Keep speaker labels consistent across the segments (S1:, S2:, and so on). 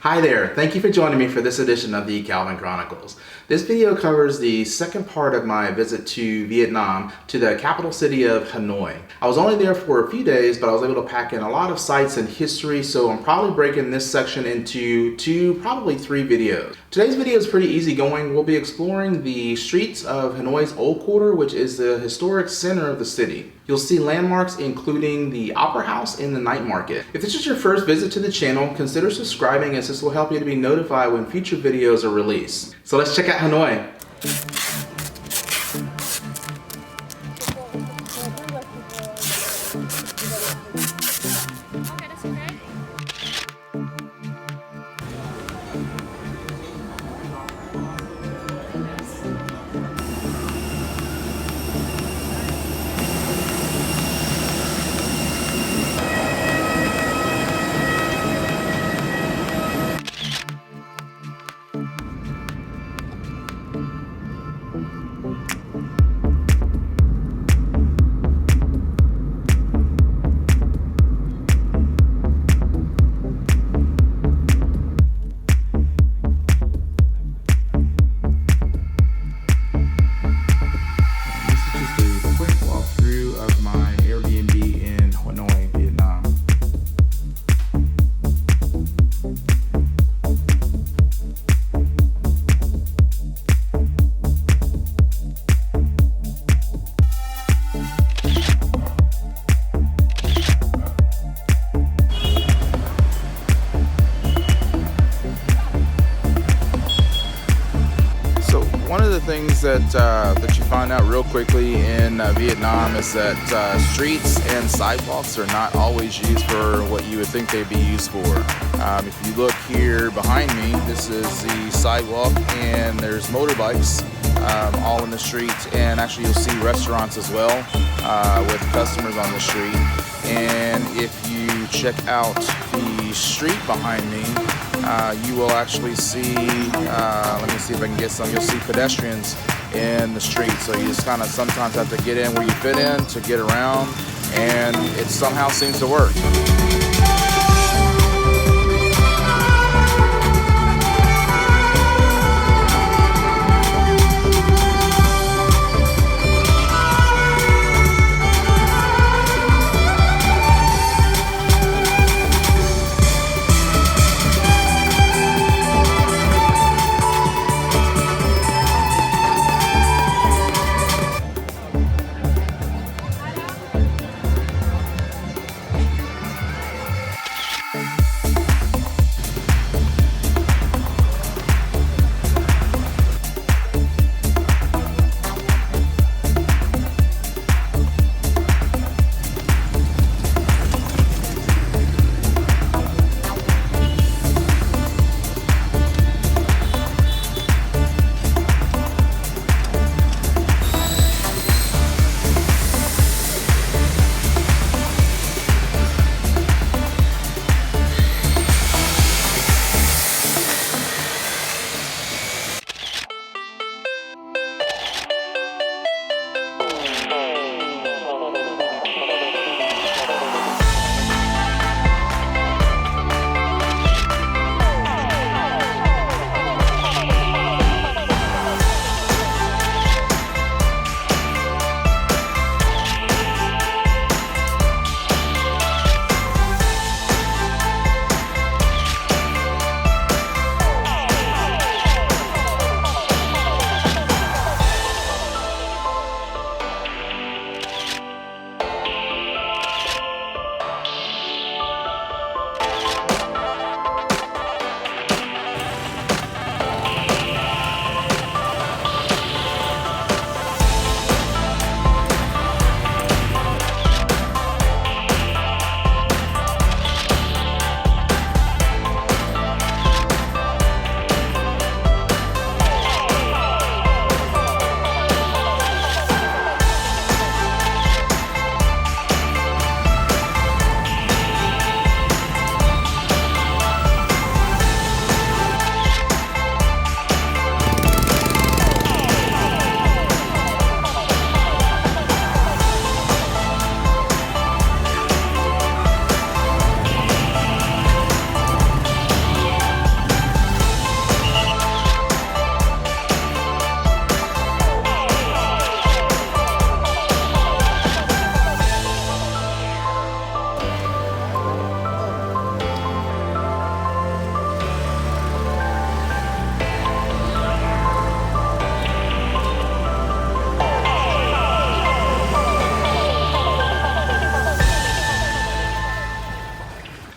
S1: Hi there, thank you for joining me for this edition of the Calvin Chronicles. This video covers the second part of my visit to Vietnam, to the capital city of Hanoi. I was only there for a few days, but I was able to pack in a lot of sights and history, so I'm probably breaking this section into probably three videos. Today's video is pretty easygoing. We'll be exploring the streets of Hanoi's Old Quarter, which is the historic center of the city. You'll see landmarks including the Opera House and the night market. If this is your first visit to the channel, consider subscribing as this will help you to be notified when future videos are released. So let's check out Hanoi. Things that you find out real quickly in Vietnam is that streets and sidewalks are not always used for what you would think they'd be used for. If you look here behind me, this is the sidewalk and there's motorbikes all in the street, and actually you'll see restaurants as well with customers on the street. And if you check out the street behind me, you will actually see, let me see if I can get some, you'll see pedestrians in the street. So you just kind of sometimes have to get in where you fit in to get around, and it somehow seems to work.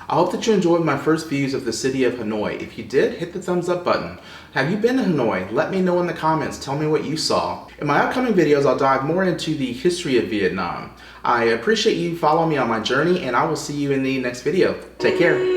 S1: I hope that you enjoyed my first views of the city of Hanoi. If you did, hit the thumbs up button. Have you been to Hanoi? Let me know in the comments. Tell me what you saw. In my upcoming videos, I'll dive more into the history of Vietnam. I appreciate you following me on my journey, and I will see you in the next video. Take care.